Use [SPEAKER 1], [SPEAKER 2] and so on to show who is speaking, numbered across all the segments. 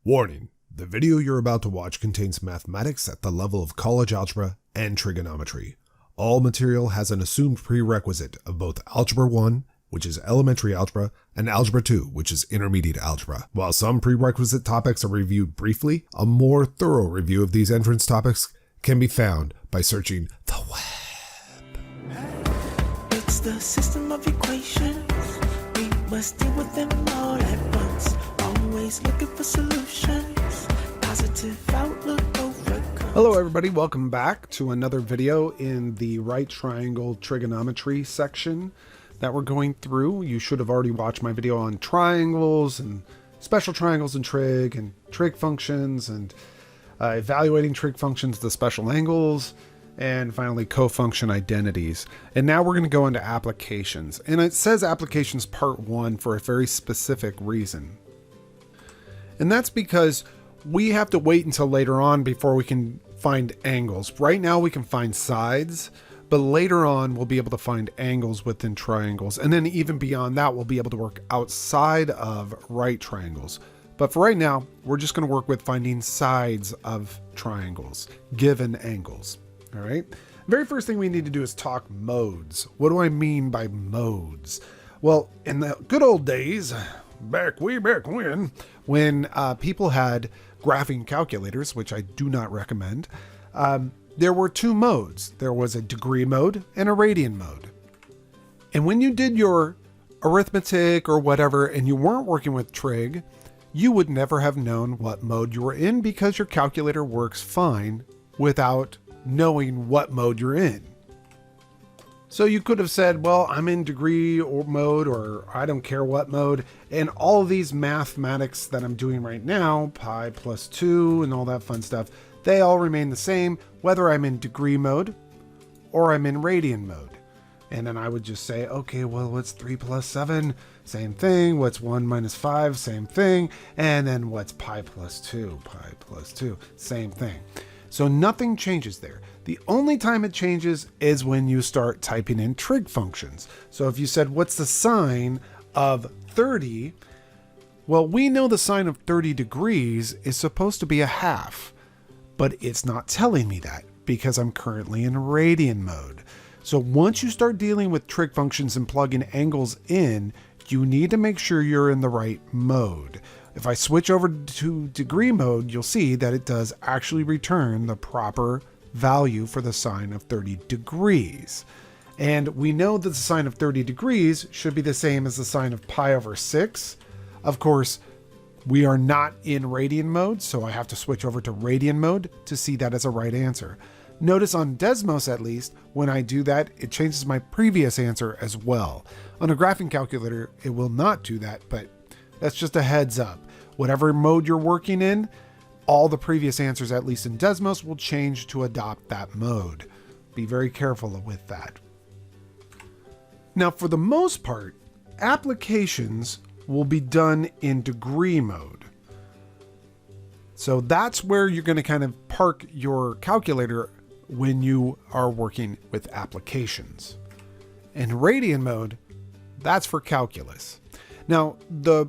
[SPEAKER 1] Warning, the video you're about to watch contains mathematics at the level of college algebra and trigonometry. All material has an assumed prerequisite of both Algebra 1, which is elementary algebra, and Algebra 2, which is intermediate algebra. While some prerequisite topics are reviewed briefly, a more thorough review of these entrance topics can be found by searching the web.
[SPEAKER 2] It's the system of equations. We must deal with them all at once. Always looking for solutions. Positive outlook overcome.
[SPEAKER 3] Hello everybody, welcome back to another video in the right triangle trigonometry section that we're going through. You should have already watched my video on triangles and special triangles in trig and trig functions and evaluating trig functions, the special angles, and finally cofunction identities. And now we're going to go into applications. And it says applications part 1 for a very specific reason. And that's because we have to wait until later on before we can find angles. Right now we can find sides, but later on we'll be able to find angles within triangles. And then even beyond that, we'll be able to work outside of right triangles. But for right now, we're just going to work with finding sides of triangles, given angles. All right. Very first thing we need to do is talk modes. What do I mean by modes? Well, in the good old days, way back when people had graphing calculators, which I do not recommend, there were two modes. There was a degree mode and a radian mode. And when you did your arithmetic or whatever, and you weren't working with trig, you would never have known what mode you were in because your calculator works fine without knowing what mode you're in. So you could have said, well, I'm in degree or mode, or I don't care what mode. And all of these mathematics that I'm doing right now, pi plus 2 and all that fun stuff, they all remain the same, whether I'm in degree mode or I'm in radian mode. And then I would just say, okay, well, what's 3 plus 7? Same thing. What's 1 minus 5? Same thing. And then what's pi plus 2? Pi plus 2. Same thing. So nothing changes there. The only time it changes is when you start typing in trig functions. So if you said, what's the sine of 30? Well, we know the sine of 30 degrees is supposed to be a half, but it's not telling me that because I'm currently in radian mode. So once you start dealing with trig functions and plugging angles in, you need to make sure you're in the right mode. If I switch over to degree mode, you'll see that it does actually return the proper value for the sine of 30 degrees. And we know that the sine of 30 degrees should be the same as the sine of pi over 6. Of course, we are not in radian mode, so I have to switch over to radian mode to see that as a right answer. Notice on Desmos, at least, when I do that, it changes my previous answer as well. On a graphing calculator, it will not do that, but that's just a heads up. Whatever mode you're working in, all the previous answers, at least in Desmos, will change to adopt that mode. Be very careful with that. Now, for the most part, applications will be done in degree mode. So that's where you're going to kind of park your calculator when you are working with applications. In radian mode, that's for calculus. Now, the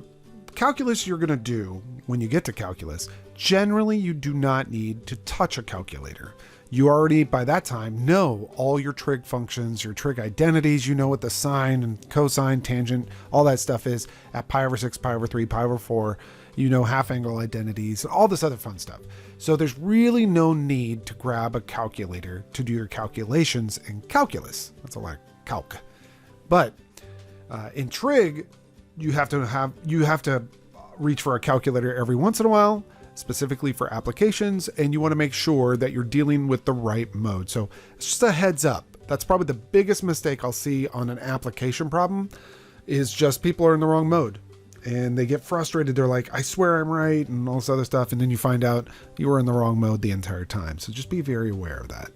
[SPEAKER 3] calculus you're going to do when you get to calculus, generally you do not need to touch a calculator. You already, by that time, know all your trig functions, your trig identities. You know what the sine and cosine, tangent, all that stuff is at pi over 6, pi over 3, pi over 4. You know half angle identities, all this other fun stuff. So there's really no need to grab a calculator to do your calculations in calculus. That's a lot of calc. But in trig, you have to reach for a calculator every once in a while, specifically for applications, and you want to make sure that you're dealing with the right mode. So it's just a heads up. That's probably the biggest mistake I'll see on an application problem is just people are in the wrong mode and they get frustrated. They're like, I swear I'm right, and all this other stuff. And then you find out you were in the wrong mode the entire time. So just be very aware of that.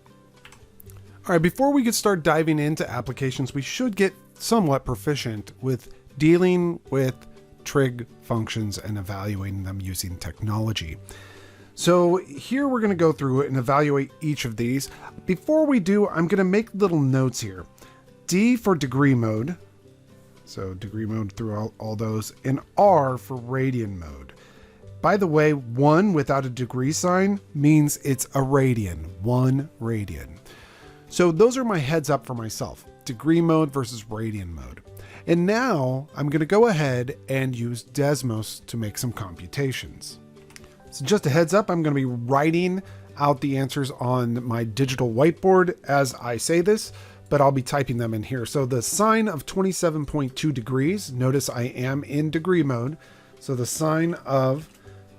[SPEAKER 3] All right, before we start diving into applications, we should get somewhat proficient with dealing with trig functions and evaluating them using technology. So here we're going to go through it and evaluate each of these. Before we do, I'm going to make little notes here. D for degree mode. So degree mode through all those, and R for radian mode. By the way, 1 without a degree sign means it's a radian, 1 radian. So those are my heads up for myself, degree mode versus radian mode. And now I'm going to go ahead and use Desmos to make some computations. So just a heads up, I'm going to be writing out the answers on my digital whiteboard as I say this, but I'll be typing them in here. So the sine of 27.2 degrees, notice I am in degree mode. So the sine of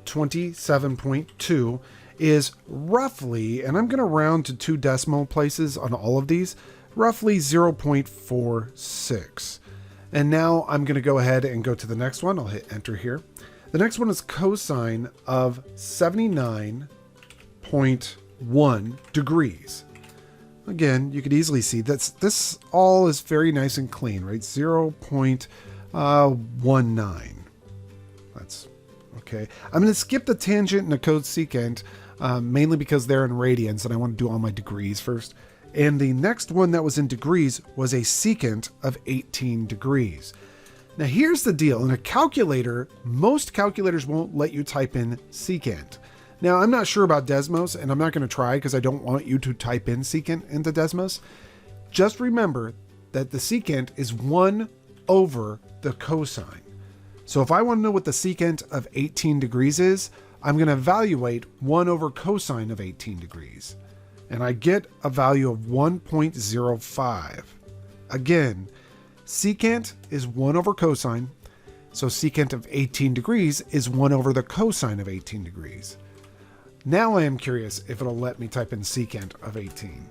[SPEAKER 3] 27.2 is roughly, and I'm going to round to 2 decimal places on all of these, roughly 0.46. And now I'm going to go ahead and go to the next one. I'll hit enter here. The next one is cosine of 79.1 degrees. Again, you could easily see that this all is very nice and clean, right? 0.19. That's okay. I'm going to skip the tangent and the cosecant, mainly because they're in radians and I want to do all my degrees first. And the next one that was in degrees was a secant of 18 degrees. Now here's the deal. In a calculator, most calculators won't let you type in secant. Now I'm not sure about Desmos, and I'm not going to try because I don't want you to type in secant into Desmos. Just remember that the secant is 1 over the cosine. So if I want to know what the secant of 18 degrees is, I'm going to evaluate 1 over cosine of 18 degrees. And I get a value of 1.05. Again, secant is 1 over cosine, so secant of 18 degrees is 1 over the cosine of 18 degrees. Now I am curious if it'll let me type in secant of 18.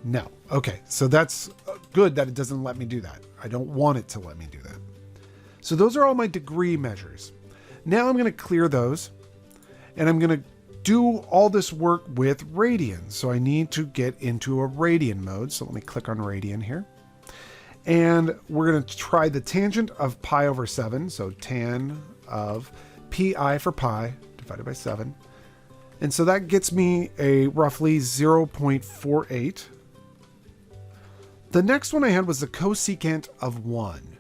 [SPEAKER 3] No. Okay, so that's good that it doesn't let me do that. I don't want it to let me do that. So those are all my degree measures. Now I'm going to clear those, and I'm going to do all this work with radians. So I need to get into a radian mode. So let me click on radian here. And we're going to try the tangent of pi over 7. So tan of pi for pi divided by 7. And so that gets me a roughly 0.48. The next one I had was the cosecant of 1.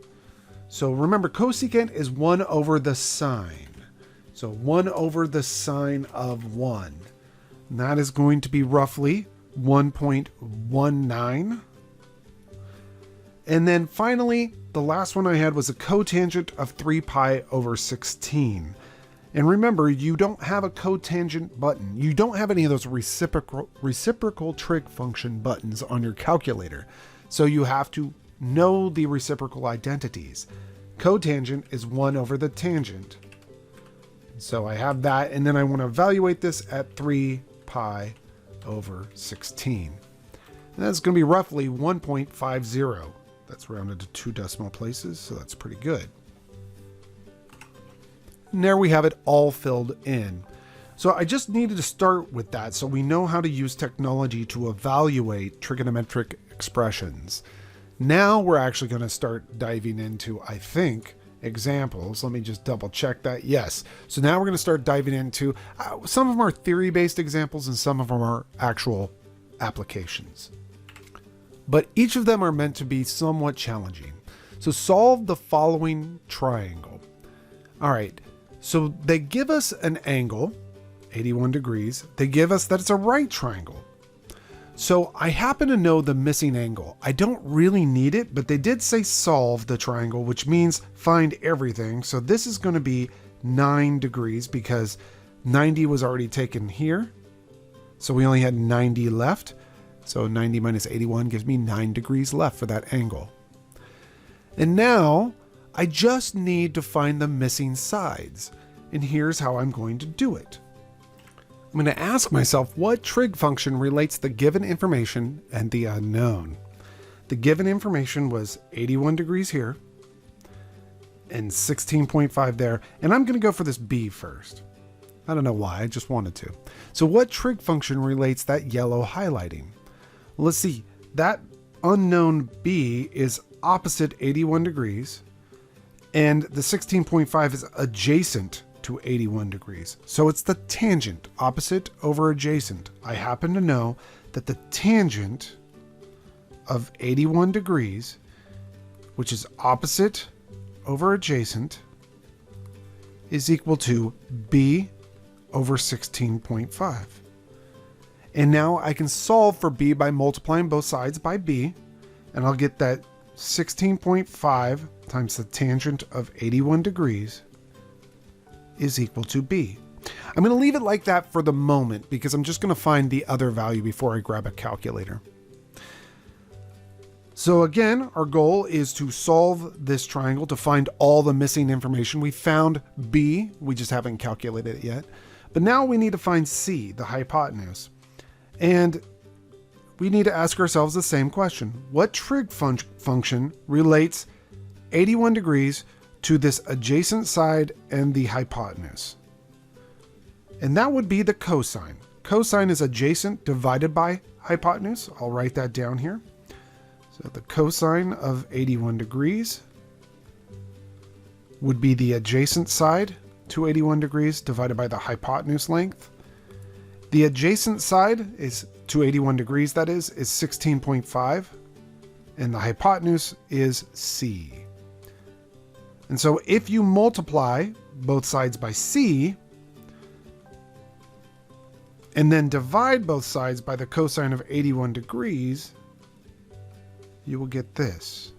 [SPEAKER 3] So remember, cosecant is 1 over the sine. So 1 over the sine of 1. And that is going to be roughly 1.19. And then finally, the last one I had was a cotangent of 3 pi over 16. And remember, you don't have a cotangent button. You don't have any of those reciprocal trig function buttons on your calculator. So you have to know the reciprocal identities. Cotangent is 1 over the tangent. So I have that, and then I want to evaluate this at 3 pi over 16. And that's going to be roughly 1.50. That's rounded to 2 decimal places, so that's pretty good. And there we have it all filled in. So I just needed to start with that so we know how to use technology to evaluate trigonometric expressions. Now we're actually going to start diving into, I think, examples. Let me just double check that. Yes. So now we're going to start diving into some of them are theory-based examples and some of them are actual applications. But each of them are meant to be somewhat challenging. So solve the following triangle. All right. So they give us an angle, 81 degrees. They give us that it's a right triangle. So I happen to know the missing angle. I don't really need it, but they did say solve the triangle, which means find everything. So this is going to be 9 degrees because 90 was already taken here. So we only had 90 left. So 90 minus 81 gives me 9 degrees left for that angle. And now I just need to find the missing sides. And here's how I'm going to do it. I'm going to ask myself what trig function relates the given information and the unknown. The given information was 81 degrees here and 16.5 there. And I'm going to go for this b first. I don't know why, I just wanted to. So what trig function relates that yellow highlighting? Well, let's see. That unknown b is opposite 81 degrees and the 16.5 is adjacent to 81 degrees. So it's the tangent, opposite over adjacent. I happen to know that the tangent of 81 degrees, which is opposite over adjacent, is equal to b over 16.5. And now I can solve for b by multiplying both sides by b, and I'll get that 16.5 times the tangent of 81 degrees is equal to b. I'm going to leave it like that for the moment because I'm just going to find the other value before I grab a calculator. So again, our goal is to solve this triangle to find all the missing information. We found b, we just haven't calculated it yet. But now we need to find c, the hypotenuse. And we need to ask ourselves the same question. What trig function relates 81 degrees to this adjacent side and the hypotenuse? And that would be the cosine. Cosine is adjacent divided by hypotenuse. I'll write that down here. So the cosine of 81 degrees would be the adjacent side to 81 degrees divided by the hypotenuse length. The adjacent side is to 81 degrees, that is 16.5, and the hypotenuse is c. And so if you multiply both sides by c, and then divide both sides by the cosine of 81 degrees, you will get this.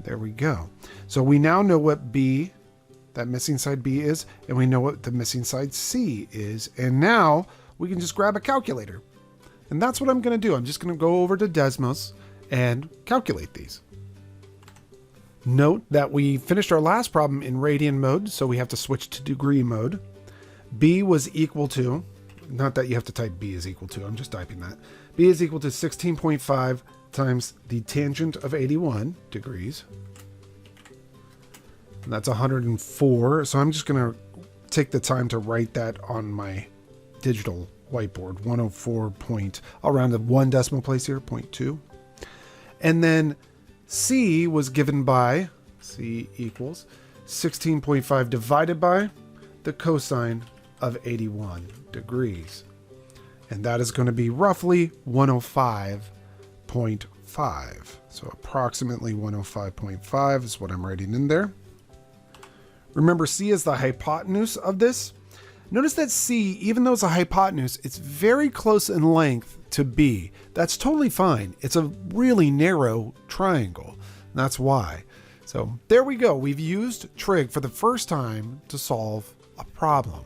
[SPEAKER 3] There we go. So we now know what b, that missing side b is, and we know what the missing side c is. And now we can just grab a calculator. And that's what I'm going to do. I'm just going to go over to Desmos and calculate these. Note that we finished our last problem in radian mode, so we have to switch to degree mode. B was equal to, not that you have to type B is equal to, I'm just typing that. B is equal to 16.5 times the tangent of 81 degrees. And that's 104. So I'm just going to take the time to write that on my digital whiteboard. 104 point, I'll round to one decimal place here, 0.2. And then C was given by, C equals 16.5 divided by the cosine of 81 degrees. And that is going to be roughly 105.5. So approximately 105.5 is what I'm writing in there. Remember, C is the hypotenuse of this. Notice that C, even though it's a hypotenuse, it's very close in length to B. That's totally fine. It's a really narrow triangle. That's why. So there we go. We've used trig for the first time to solve a problem.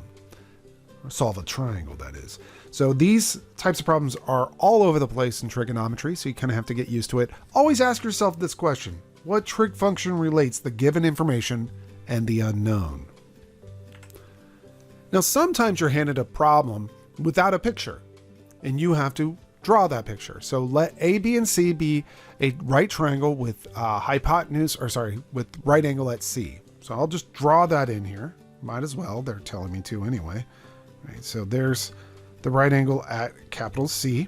[SPEAKER 3] Or solve a triangle, that is. So these types of problems are all over the place in trigonometry, so you kind of have to get used to it. Always ask yourself this question. What trig function relates the given information and the unknown? Now, sometimes you're handed a problem without a picture, and you have to draw that picture. So let A, B, and C be a right triangle with with right angle at C. So I'll just draw that in here. Might as well. They're telling me to anyway. Right, so there's the right angle at capital C.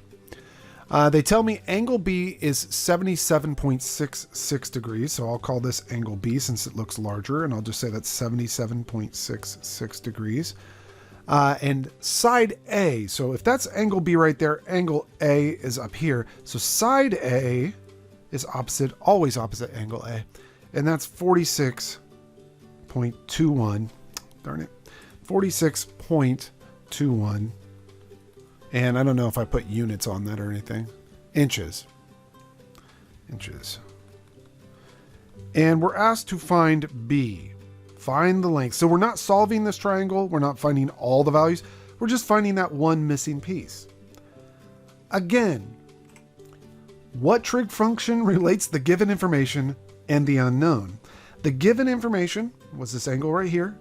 [SPEAKER 3] They tell me angle B is 77.66 degrees. So I'll call this angle B since it looks larger, and I'll just say that's 77.66 degrees. And side A, so if that's angle B right there, angle A is up here. So side A is opposite, always opposite angle A. And that's 46.21, darn it, 46.21. And I don't know if I put units on that or anything. Inches. And we're asked to find B. Find the length. So we're not solving this triangle. We're not finding all the values. We're just finding that one missing piece. Again, what trig function relates the given information and the unknown? The given information was this angle right here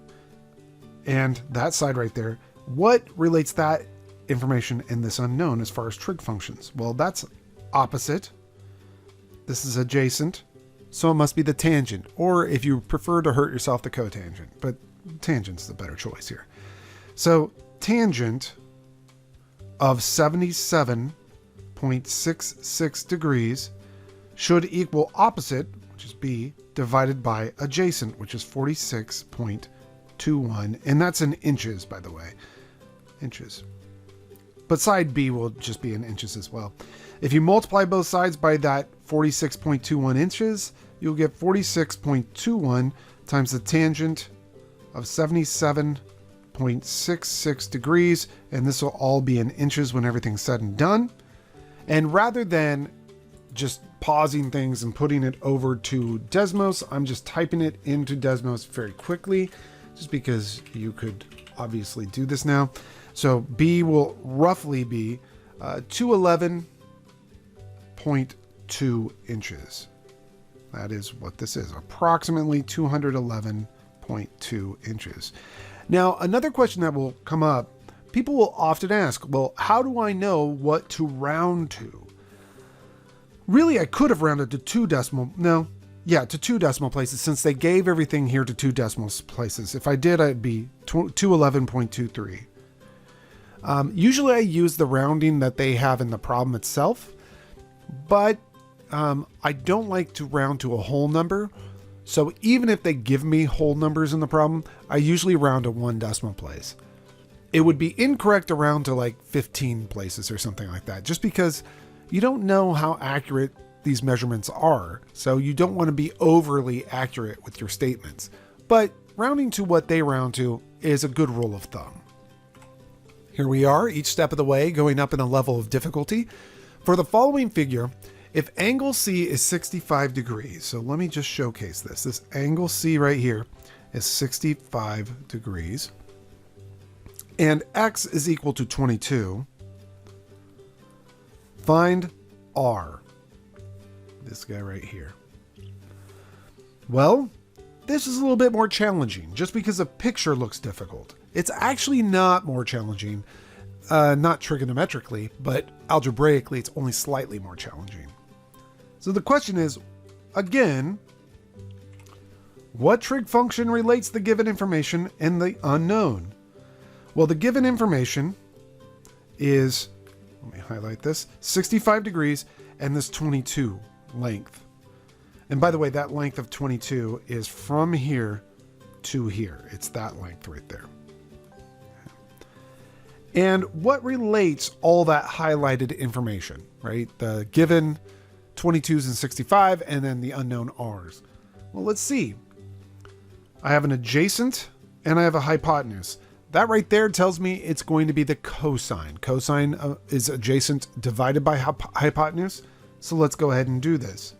[SPEAKER 3] and that side right there. What relates that information and this unknown as far as trig functions? Well, that's opposite. This is adjacent. So it must be the tangent, or if you prefer to hurt yourself, the cotangent, but tangent's the better choice here. So tangent of 77.66 degrees should equal opposite, which is B, divided by adjacent, which is 46.21. And that's in inches, by the way. Inches. But side B will just be in inches as well. If you multiply both sides by that 46.21 inches, you'll get 46.21 times the tangent of 77.66 degrees, and this will all be in inches when everything's said and done. And rather than just pausing things and putting it over to Desmos, I'm just typing it into Desmos very quickly, just because you could obviously do this now. So B will roughly be 211.2 inches. That is what this is, approximately 211.2 inches. Now, another question that will come up, people will often ask, well, how do I know what to round to? Really, I could have rounded to two decimal places, since they gave everything here to two decimal places. If I did, I'd be 211.23. Usually I use the rounding that they have in the problem itself, but I don't like to round to a whole number. So even if they give me whole numbers in the problem, I usually round to one decimal place. It would be incorrect to round to like 15 places or something like that, just because you don't know how accurate these measurements are. So you don't want to be overly accurate with your statements. But rounding to what they round to is a good rule of thumb. Here we are, each step of the way, going up in a level of difficulty. For the following figure, if angle C is 65 degrees, so let me just showcase this. This angle C right here is 65 degrees, and X is equal to 22. Find R, this guy right here. Well, this is a little bit more challenging, just because the picture looks difficult. It's actually not more challenging, not trigonometrically, but algebraically, it's only slightly more challenging. So the question is, again, what trig function relates the given information and the unknown? Well, the given information is, let me highlight this, 65 degrees and this 22 length. And by the way, that length of 22 is from here to here. It's that length right there. And what relates all that highlighted information, right? The given 22s and 65, and then the unknown R's. Well, let's see. I have an adjacent and I have a hypotenuse. That right there tells me it's going to be the cosine. Cosine is adjacent divided by hypotenuse. So let's go ahead and do this.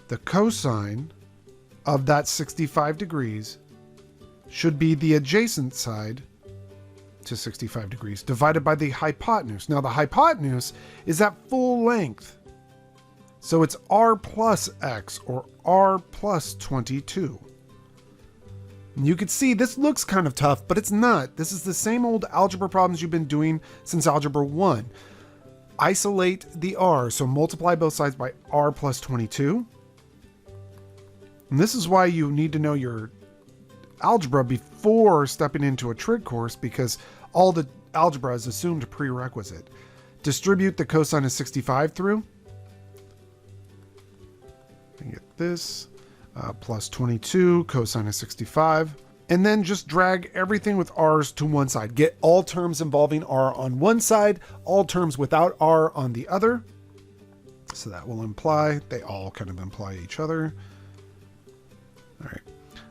[SPEAKER 3] The cosine of that 65 degrees should be the adjacent side to 65 degrees divided by the hypotenuse. Now the hypotenuse is that full length. So it's R plus X, or R plus 22. And you can see this looks kind of tough, but it's not. This is the same old algebra problems you've been doing since Algebra 1. Isolate the R, so multiply both sides by R plus 22. And this is why you need to know your algebra before stepping into a trig course, because all the algebra is assumed prerequisite. Distribute the cosine of 65 through. And get this, plus 22, cosine of 65. And then just drag everything with R's to one side. Get all terms involving R on one side, all terms without R on the other. So that will imply, they all kind of imply each other. All right.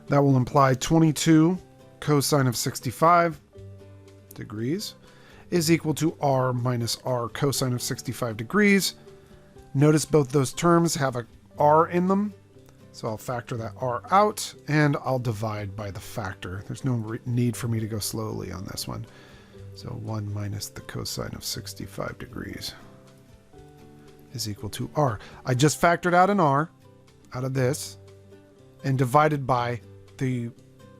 [SPEAKER 3] That will imply 22 cosine of 65 degrees is equal to R minus R cosine of 65 degrees. Notice both those terms have a R in them. So I'll factor that R out and I'll divide by the factor. There's no need for me to go slowly on this one. So 1 minus the cosine of 65 degrees is equal to R. I just factored out an R out of this and divided by the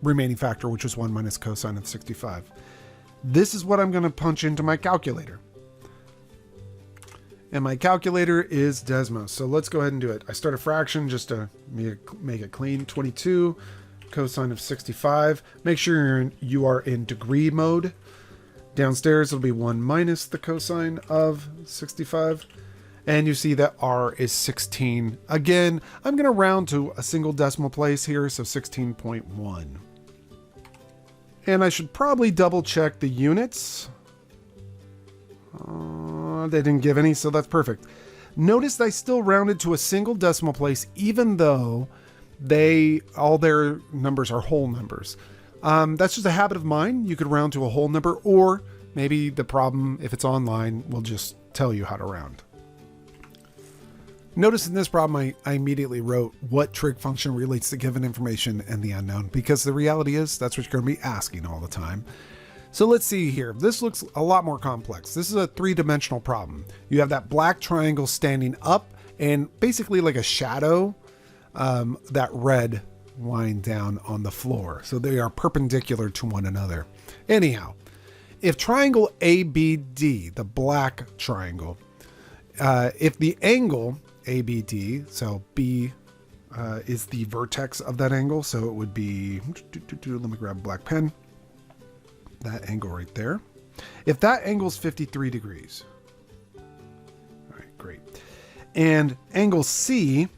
[SPEAKER 3] remaining factor, which is 1 minus cosine of 65. This is what I'm going to punch into my calculator. And my calculator is Desmos. So let's go ahead and do it. I start a fraction just to make it clean. 22 cosine of 65. Make sure you are in degree mode. Downstairs it'll be 1 minus the cosine of 65. And you see that R is 16. Again, I'm going to round to a single decimal place here, so 16.1. And I should probably double check the units. They didn't give any, so that's perfect. Notice I still rounded to a single decimal place, even though all their numbers are whole numbers. That's just a habit of mine. You could round to a whole number, or maybe the problem, if it's online, will just tell you how to round. Notice in this problem, I immediately wrote what trig function relates to given information and the unknown, because the reality is that's what you're going to be asking all the time. So let's see here. This looks a lot more complex. This is a three-dimensional problem. You have that black triangle standing up and basically like a shadow, that red line down on the floor. So they are perpendicular to one another. Anyhow, if triangle ABD, the black triangle, if the angle ABD, so B is the vertex of that angle, so it would be, let me grab a black pen, that angle right there. If that angle is 53 degrees, all right, great. And angle C,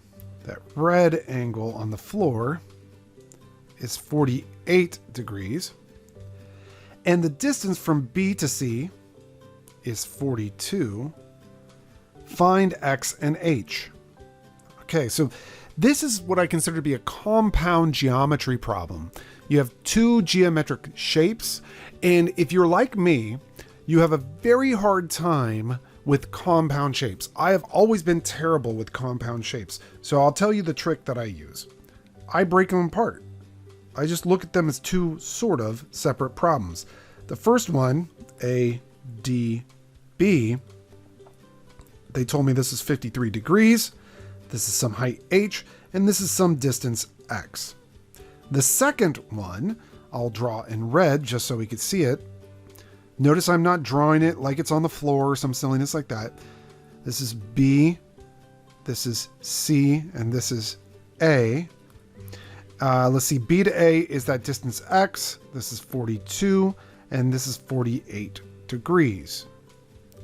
[SPEAKER 3] that red angle on the floor, is 48 degrees. And the distance from B to C is 42. Find X and H. Okay, so this is what I consider to be a compound geometry problem. You have two geometric shapes, and if you're like me, you have a very hard time with compound shapes. I have always been terrible with compound shapes, so I'll tell you the trick that I use. I break them apart. I just look at them as two sort of separate problems. The first one, A, D, B, they told me this is 53 degrees, this is some height h, and this is some distance x. The second one, I'll draw in red just so we could see it. Notice I'm not drawing it like it's on the floor or some silliness like that. This is B, this is C, and this is A. Let's see, B to A is that distance x, this is 42, and this is 48 degrees.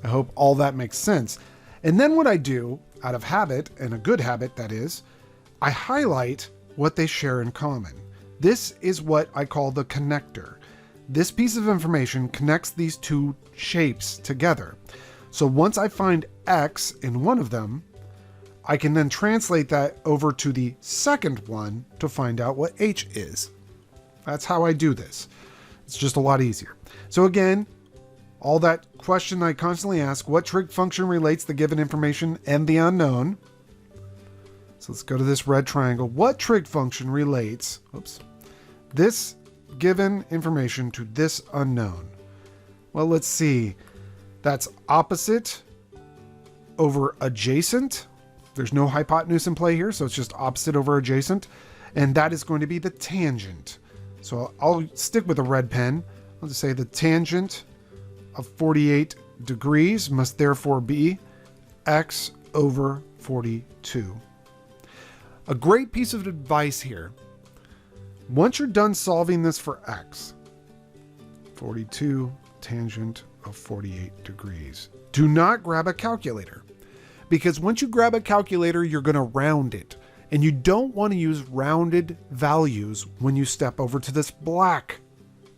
[SPEAKER 3] I hope all that makes sense. And then what I do, out of habit, and a good habit that is, I highlight what they share in common. This is what I call the connector. This piece of information connects these two shapes together. So once I find X in one of them, I can then translate that over to the second one to find out what H is. That's how I do this. It's just a lot easier. So again, all that question I constantly ask, what trig function relates the given information and the unknown? So let's go to this red triangle. What trig function relates, this given information to this unknown? Well, let's see. That's opposite over adjacent. There's no hypotenuse in play here, so it's just opposite over adjacent. And that is going to be the tangent. So I'll stick with a red pen. I'll just say the tangent of 48 degrees must therefore be x over 42. A great piece of advice here. Once you're done solving this for x, 42 tangent of 48 degrees, do not grab a calculator. Because once you grab a calculator, you're going to round it. And you don't want to use rounded values when you step over to this black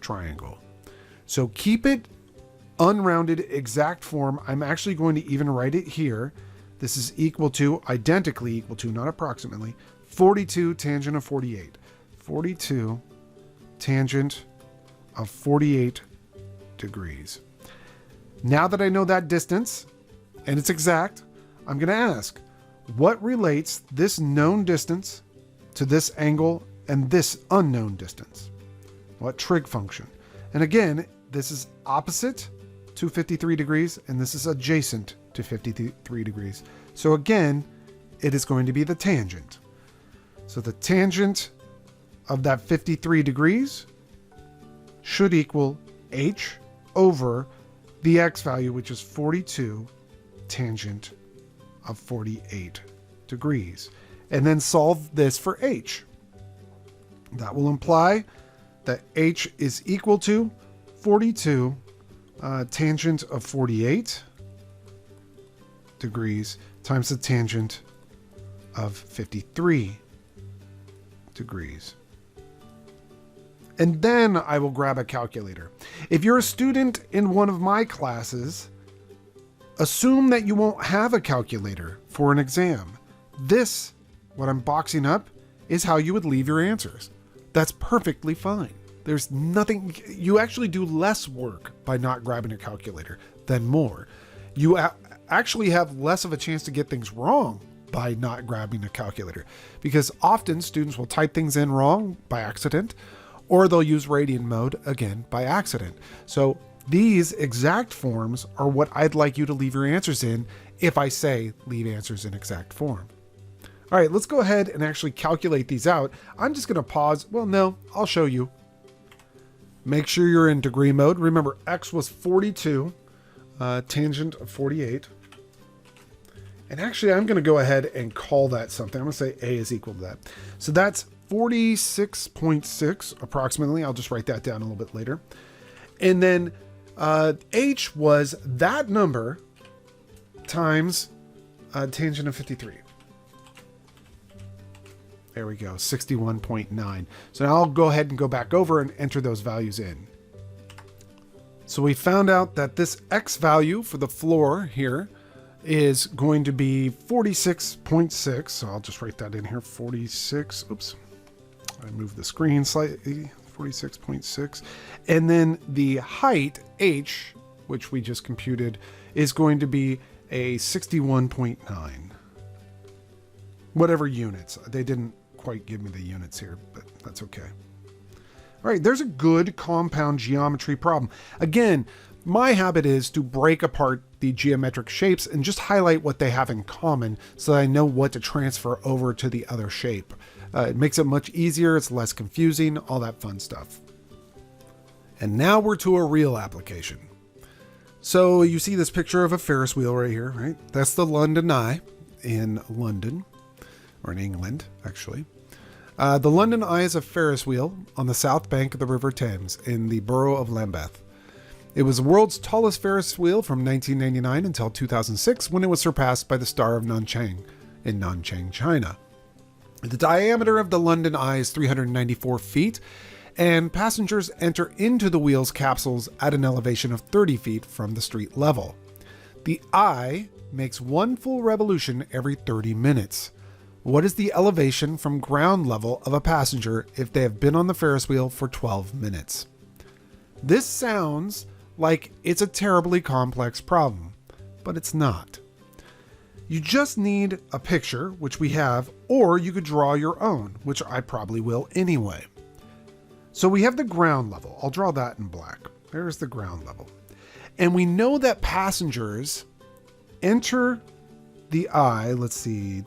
[SPEAKER 3] triangle. So keep it unrounded exact form. I'm actually going to even write it here. This is equal to, identically equal to, not approximately, 42 tangent of 48. 42 tangent of 48 degrees. Now that I know that distance, and it's exact, I'm going to ask, what relates this known distance to this angle and this unknown distance? What trig function? And again, this is opposite to 53 degrees, and this is adjacent to 53 degrees. So again, it is going to be the tangent. So the tangent of that 53 degrees should equal h over the x value, which is 42 tangent of 48 degrees. And then solve this for h. That will imply that h is equal to 42 tangent of 48 degrees times the tangent of 53 degrees. And then I will grab a calculator. If you're a student in one of my classes, assume that you won't have a calculator for an exam. This, what I'm boxing up, is how you would leave your answers. That's perfectly fine. There's nothing, you actually do less work by not grabbing a calculator than more. You actually have less of a chance to get things wrong by not grabbing a calculator, because often students will type things in wrong by accident, or they'll use radian mode again by accident. So these exact forms are what I'd like you to leave your answers in if I say leave answers in exact form. All right, let's go ahead and actually calculate these out. I'm just going to pause. Well, no, I'll show you. Make sure you're in degree mode. Remember, x was 42, tangent of 48. And actually, I'm going to go ahead and call that something. I'm going to say a is equal to that. So that's 46.6 approximately. I'll just write that down a little bit later. And then h was that number times tangent of 53. There we go, 61.9. So now I'll go ahead and go back over and enter those values in. So we found out that this x value for the floor here is going to be 46.6. So I'll just write that in here, 46. Oops, I moved the screen slightly, 46.6. And then the height, h, which we just computed, is going to be a 61.9. Whatever units. They didn't quite give me the units here, but that's okay. All right, there's a good compound geometry problem. Again, my habit is to break apart the geometric shapes and just highlight what they have in common so that I know what to transfer over to the other shape. It makes it much easier, it's less confusing, all that fun stuff. And now we're to a real application. So you see this picture of a Ferris wheel right here, right? That's the London Eye in London. Or in England, actually. The London Eye is a Ferris wheel on the south bank of the River Thames in the borough of Lambeth. It was the world's tallest Ferris wheel from 1999 until 2006, when it was surpassed by the Star of Nanchang in Nanchang, China. The diameter of the London Eye is 394 feet, and passengers enter into the wheel's capsules at an elevation of 30 feet from the street level. The eye makes one full revolution every 30 minutes. What is the elevation from ground level of a passenger if they have been on the Ferris wheel for 12 minutes? This sounds like it's a terribly complex problem, but it's not. You just need a picture, which we have, or you could draw your own, which I probably will anyway. So we have the ground level. I'll draw that in black. There's the ground level. And we know that passengers enter the eye, let's see,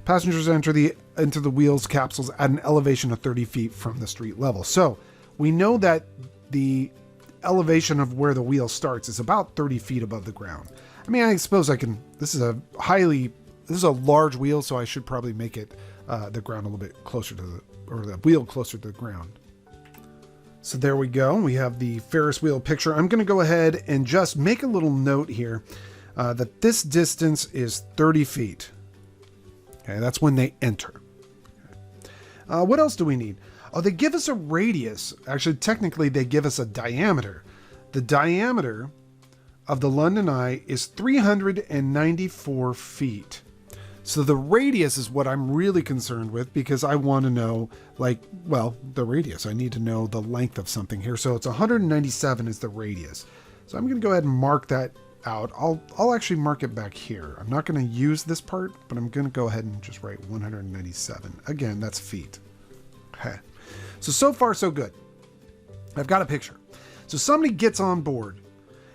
[SPEAKER 3] passengers enter into the wheel's capsules at an elevation of 30 feet from the street level. So we know that the elevation of where the wheel starts is about 30 feet above the ground. I mean, I suppose I can, this is a large wheel, so I should probably make it the ground a little bit closer to the wheel closer to the ground. So there we go. We have the Ferris wheel picture. I'm going to go ahead and just make a little note here. That this distance is 30 feet. Okay, that's when they enter. Okay. What else do we need? Oh, they give us a radius. Actually, technically, they give us a diameter. The diameter of the London Eye is 394 feet. So the radius is what I'm really concerned with, because I want to know, the radius. I need to know the length of something here. So it's 197 is the radius. So I'm going to go ahead and mark that out. I'll actually mark it back here. I'm not going to use this part, but I'm going to go ahead and just write 197. Again, that's feet. Okay. So far so good. I've got a picture. So somebody gets on board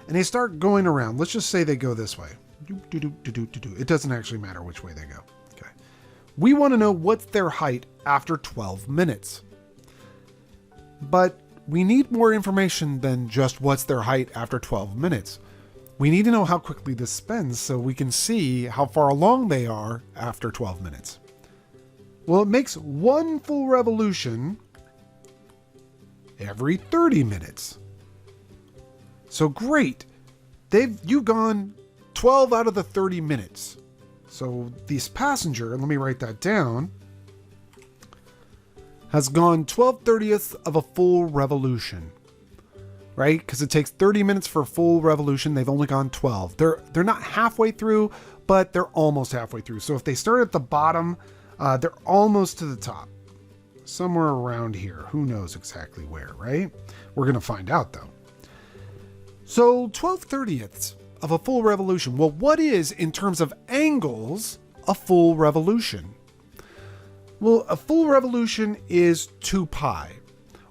[SPEAKER 3] and they start going around. Let's just say they go this way. It doesn't actually matter which way they go. Okay. We want to know what's their height after 12 minutes. But we need more information than just what's their height after 12 minutes. We need to know how quickly this spins so we can see how far along they are after 12 minutes. Well, it makes one full revolution every 30 minutes. So great. You've gone 12 out of the 30 minutes. So this passenger, let me write that down, has gone 12/30ths of a full revolution. Right? Because it takes 30 minutes for a full revolution. They've only gone 12. They're not halfway through, but they're almost halfway through. So if they start at the bottom They're almost to the top. Somewhere around here. Who knows exactly where, right? We're going to find out, though. So 12/30ths of a full revolution. Well, what is, in terms of angles, a full revolution? Well, a full revolution is 2 pi,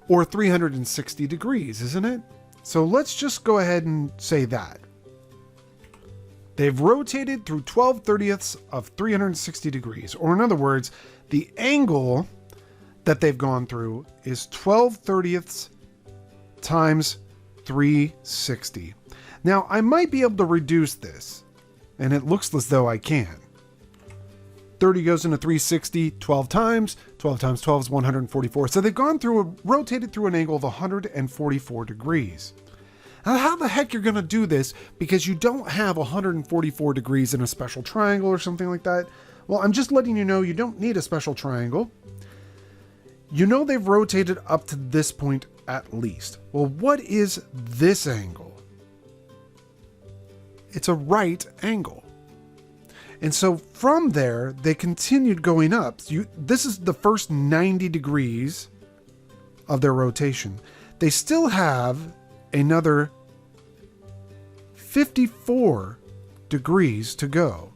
[SPEAKER 3] or 360 degrees, isn't it? So let's just go ahead and say that. They've rotated through 12/30ths of 360 degrees, or in other words, the angle that they've gone through is 12/30ths times 360. Now, I might be able to reduce this, and it looks as though I can. 30 goes into 360 12 times. 12 times 12 is 144. So they've rotated through an angle of 144 degrees. Now, how the heck you're going to do this, because you don't have 144 degrees in a special triangle or something like that? Well, I'm just letting you know you don't need a special triangle. You know they've rotated up to this point at least. Well, what is this angle? It's a right angle. And so from there, they continued going up. This is the first 90 degrees of their rotation. They still have another 54 degrees to go.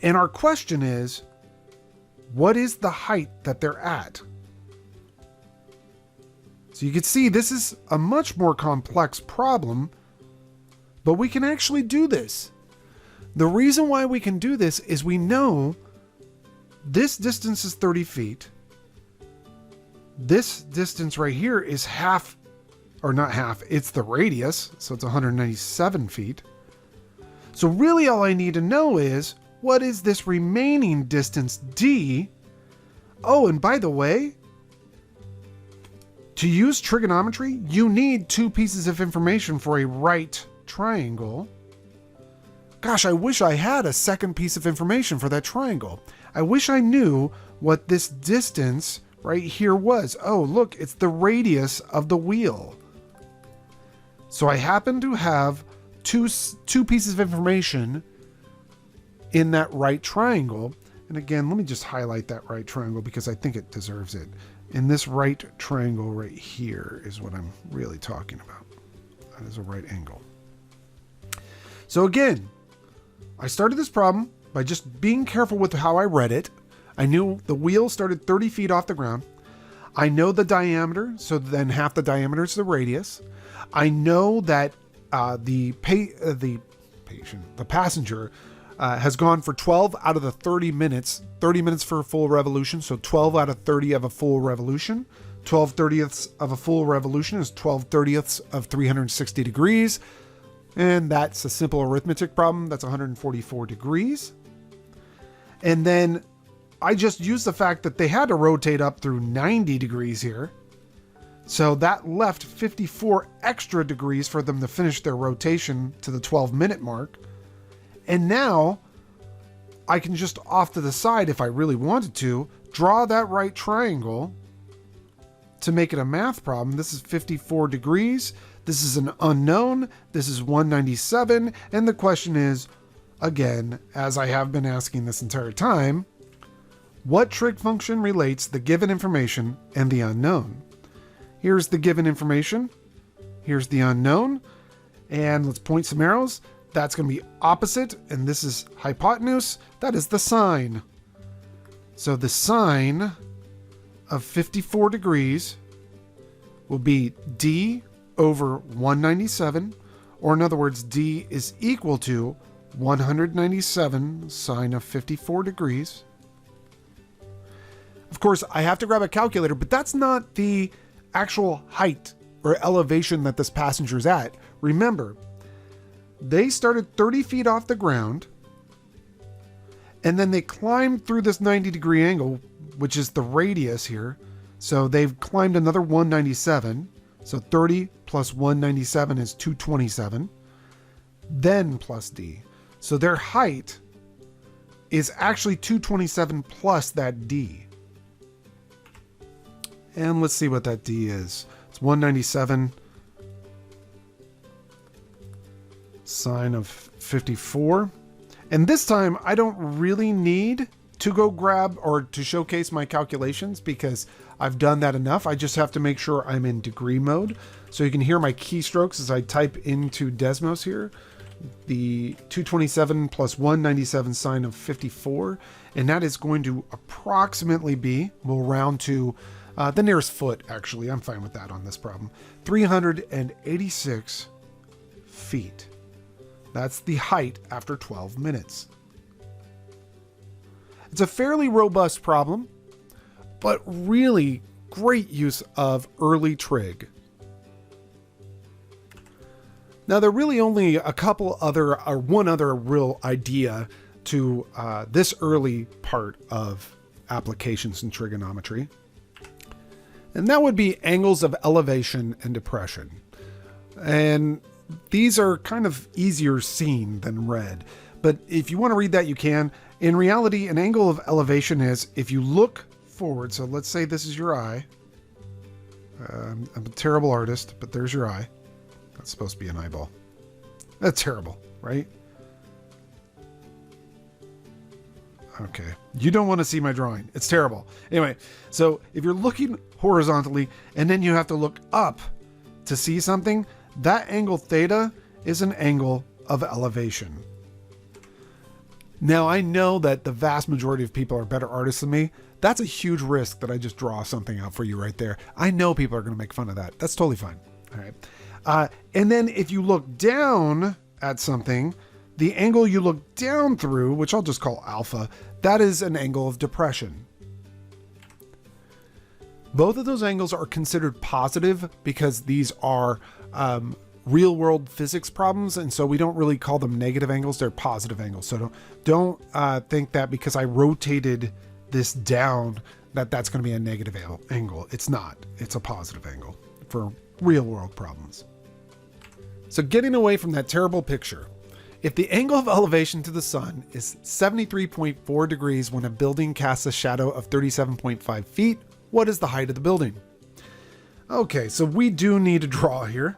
[SPEAKER 3] And our question is, what is the height that they're at? So you can see this is a much more complex problem, but we can actually do this. The reason why we can do this is we know this distance is 30 feet. This distance right here is half, or not half, it's the radius, so it's 197 feet. So really all I need to know is, what is this remaining distance d? Oh, and by the way, to use trigonometry, you need 2 pieces of information for a right triangle. Gosh, I wish I had a second piece of information for that triangle. I wish I knew what this distance right here was. Oh, look, it's the radius of the wheel. So I happen to have two pieces of information in that right triangle. And again, let me just highlight that right triangle because I think it deserves it. In this right triangle right here is what I'm really talking about. That is a right angle. So again, I started this problem by just being careful with how I read it. I knew the wheel started 30 feet off the ground. I know the diameter, so then half the diameter is the radius. I know that the passenger has gone for 12 out of the 30 minutes. 30 minutes for a full revolution, so 12 out of 30 of a full revolution. 12/30ths of a full revolution is 12/30ths of 360 degrees. And that's a simple arithmetic problem. That's 144 degrees. And then I just used the fact that they had to rotate up through 90 degrees here. So that left 54 extra degrees for them to finish their rotation to the 12-minute mark. And now I can just off to the side, if I really wanted to, draw that right triangle to make it a math problem. This is 54 degrees. This is an unknown. This is 197. And the question is, again, as I have been asking this entire time, what trig function relates the given information and the unknown? Here's the given information. Here's the unknown. And let's point some arrows. That's going to be opposite. And this is hypotenuse. That is the sine. So the sine of 54 degrees will be d over 197, or in other words, d is equal to 197 sine of 54 degrees. Of course, I have to grab a calculator, but that's not the actual height or elevation that this passenger's at. Remember, they started 30 feet off the ground, and then they climbed through this 90-degree angle, which is the radius here. So they've climbed another 197. So 30 plus 197 is 227, then plus d. So their height is actually 227 plus that d. And let's see what that d is. It's 197 sine of 54. And this time I don't really need to go grab or to showcase my calculations because I've done that enough. I just have to make sure I'm in degree mode. So you can hear my keystrokes as I type into Desmos here. The 227 plus 197 sine of 54. And that is going to approximately be, we'll round to the nearest foot, actually. I'm fine with that on this problem. 386 feet. That's the height after 12 minutes. It's a fairly robust problem, but really great use of early trig. Now, there are really only a couple other, or one other real idea to this early part of applications in trigonometry. And that would be angles of elevation and depression. And these are kind of easier seen than read. But if you want to read that, you can. In reality, an angle of elevation is if you look forward. So let's say this is your eye. I'm a terrible artist, but there's your eye. That's supposed to be an eyeball. That's terrible, right? Okay. You don't want to see my drawing. It's terrible. Anyway, so if you're looking horizontally and then you have to look up to see something, that angle theta is an angle of elevation. Now, I know that the vast majority of people are better artists than me. That's a huge risk that I just draw something out for you right there. I know people are going to make fun of that. That's totally fine. All right. And then if you look down at something, the angle you look down through, which I'll just call alpha, that is an angle of depression. Both of those angles are considered positive because these are real world physics problems. And so we don't really call them negative angles. They're positive angles. So don't think that because I rotated this down, that's going to be a negative angle. It's not. It's a positive angle for real world problems. So getting away from that terrible picture, if the angle of elevation to the sun is 73.4 degrees when a building casts a shadow of 37.5 feet, what is the height of the building? Okay, so we do need to draw here,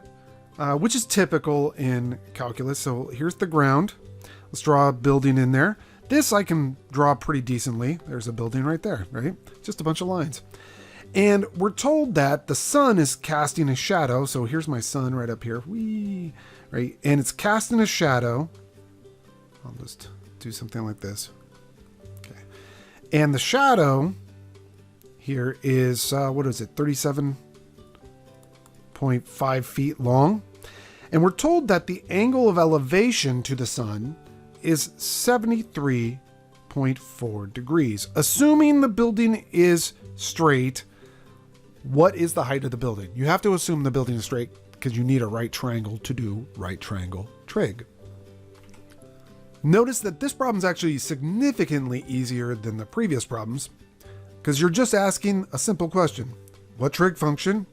[SPEAKER 3] which is typical in calculus. So here's the ground. Let's draw a building in there. This I can draw pretty decently. There's a building right there, right? Just a bunch of lines. And we're told that the sun is casting a shadow. So here's my sun right up here. Whee! Right? And it's casting a shadow. I'll just do something like this. Okay. And the shadow here is, what is it? 37.5 feet long. And we're told that the angle of elevation to the sun is 73.4 degrees. Assuming the building is straight, what is the height of the building? You have to assume the building is straight because you need a right triangle to do right triangle trig. Notice that this problem is actually significantly easier than the previous problems because you're just asking a simple question. What trig function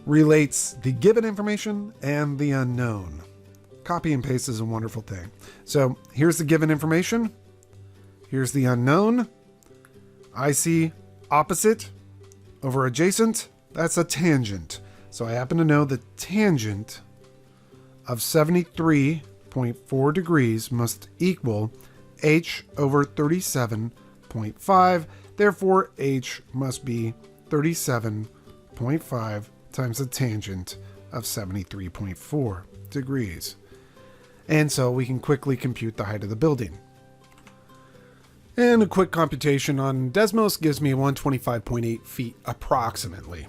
[SPEAKER 3] relates the given information and the unknown? Copy and paste is a wonderful thing. So here's the given information. Here's the unknown. I see opposite over adjacent. That's a tangent. So I happen to know the tangent of 73.4 degrees must equal h over 37.5. Therefore, h must be 37.5 times the tangent of 73.4 degrees. And so we can quickly compute the height of the building. And a quick computation on Desmos gives me 125.8 feet approximately.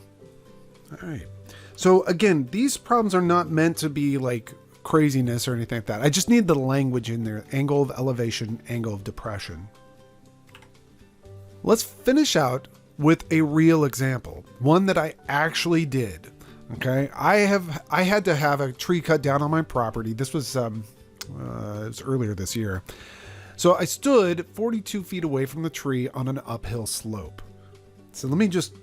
[SPEAKER 3] All right. So again, these problems are not meant to be like craziness or anything like that. I just need the language in there. Angle of elevation, angle of depression. Let's finish out with a real example. One that I actually did. Okay. I had to have a tree cut down on my property. This was, it was earlier this year. So I stood 42 feet away from the tree on an uphill slope. So let me just,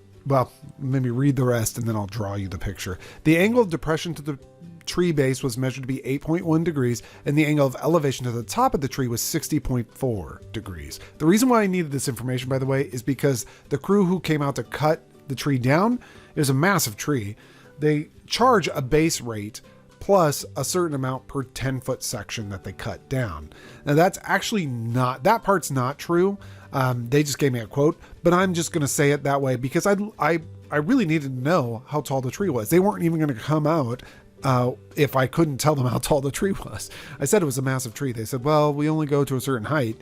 [SPEAKER 3] maybe read the rest and then I'll draw you the picture. The angle of depression to the tree base was measured to be 8.1 degrees and the angle of elevation to the top of the tree was 60.4 degrees. The reason why I needed this information, by the way, is because the crew who came out to cut the tree down, it was a massive tree. They charge a base rate plus a certain amount per 10-foot section that they cut down. Now that's actually not, that part's not true. They just gave me a quote, but I'm just going to say it that way because I really needed to know how tall the tree was. They weren't even going to come out if I couldn't tell them how tall the tree was. I said it was a massive tree. They said, well, we only go to a certain height.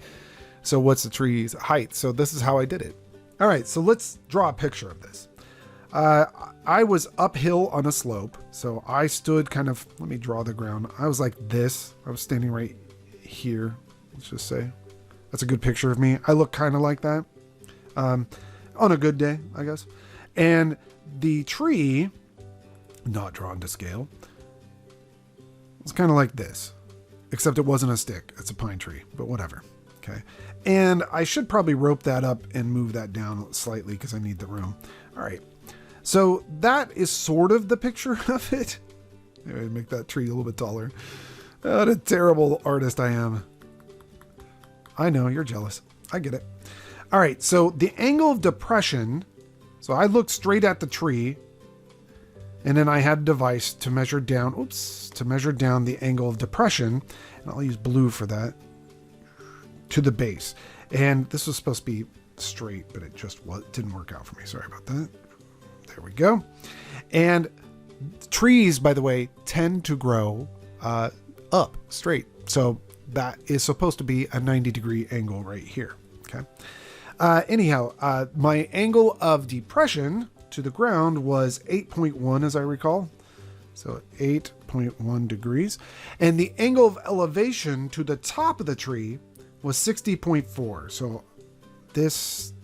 [SPEAKER 3] So what's the tree's height? So this is how I did it. All right, so let's draw a picture of this. I was uphill on a slope. So I stood kind of, let me draw the ground. I was like this. I was standing right here. Let's just say that's a good picture of me. I look kind of like that on a good day, I guess. And the tree, not drawn to scale, it's kind of like this, except it wasn't a stick. It's a pine tree, but whatever. Okay. And I should probably rope that up and move that down slightly because I need the room. All right. So that is sort of the picture of it. Maybe make that tree a little bit taller. What a terrible artist I am. I know, you're jealous. I get it. All right. So the angle of depression. So I looked straight at the tree and then I had a device to measure down, to measure down the angle of depression. And I'll use blue for that, to the base. And this was supposed to be straight, but it just didn't work out for me. Sorry about that. There we go. And trees, by the way, tend to grow up straight. So that is supposed to be a 90-degree angle right here. Okay. Anyhow, my angle of depression to the ground was 8.1, as I recall. So 8.1 degrees. And the angle of elevation to the top of the tree was 60.4. So this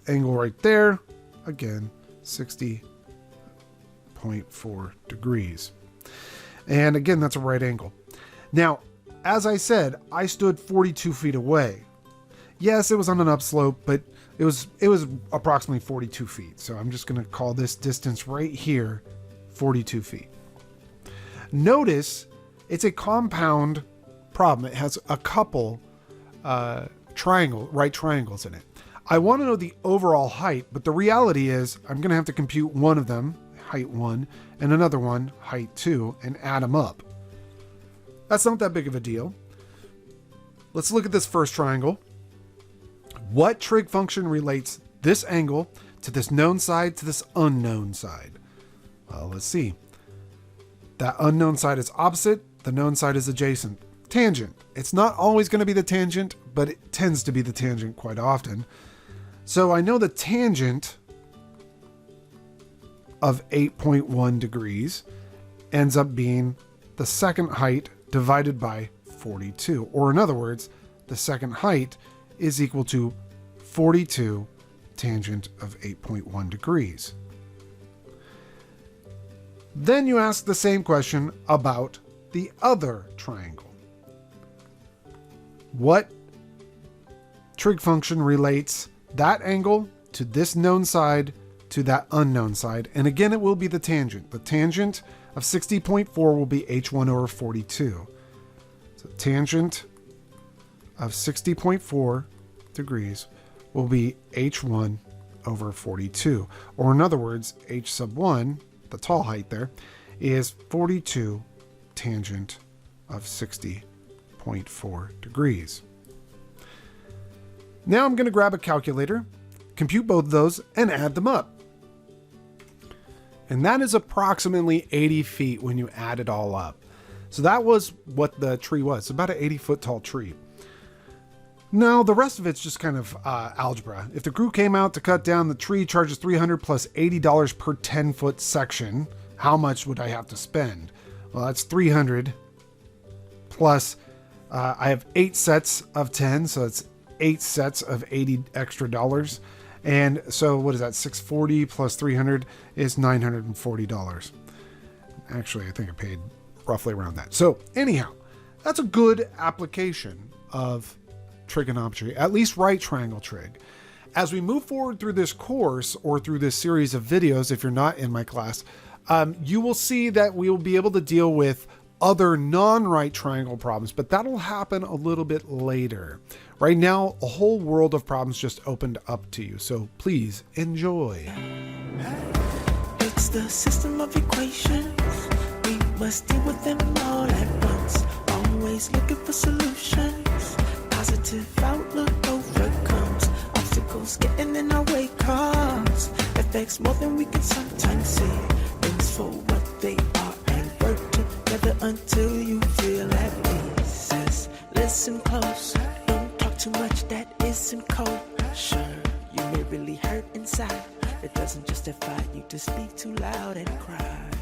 [SPEAKER 3] angle right there, again, 60.4 degrees. And again, that's a right angle. Now, as I said, I stood 42 feet away. Yes, it was on an upslope, but it was approximately 42 feet. So I'm just going to call this distance right here 42 feet. Notice it's a compound problem. It has a couple right triangles in it. I want to know the overall height, but the reality is I'm going to have to compute one of them, height 1, and another one, height 2, and add them up. That's not that big of a deal. Let's look at this first triangle. What trig function relates this angle to this known side to this unknown side? Well, let's see. That unknown side is opposite. The known side is adjacent. Tangent. It's not always going to be the tangent, but it tends to be the tangent quite often. So I know the tangent of 8.1 degrees ends up being the second height divided by 42. Or in other words, the second height is equal to 42 tangent of 8.1 degrees. Then you ask the same question about the other triangle. What trig function relates that angle to this known side to that unknown side? And again, it will be the tangent. The tangent of 60.4 will be h1 over 42. So tangent of 60.4 degrees will be h1 over 42. Or in other words, h sub 1, the tall height there, is 42 tangent of 60.4 degrees. Now I'm going to grab a calculator, compute both of those, and add them up. And that is approximately 80 feet when you add it all up. So that was what the tree was, about an 80-foot tall tree. Now, the rest of it's just kind of algebra. If the crew came out to cut down the tree, charges $300 plus $80 per 10-foot section, how much would I have to spend? Well, that's $300 plus, I have 8 sets of 10, so it's 8 sets of $80 extra dollars. And so what is that? 640 plus 300 is $940. Actually, I think I paid roughly around that. So anyhow, that's a good application of trigonometry, at least right triangle trig. As we move forward through this course or through this series of videos, if you're not in my class, you will see that we will be able to deal with other non-right triangle problems, but that'll happen a little bit later. Right now, a whole world of problems just opened up to you, so please enjoy.
[SPEAKER 2] It's the system of equations. We must deal with them all at once. Always looking for solutions. Positive outlook overcomes obstacles getting in our way, cause affects more than we can sometimes see. Things for what they are and work together until you feel at peace. Says, listen close, don't talk too much that isn't cold. Sure, you may really hurt inside. It doesn't justify you to speak too loud and cry.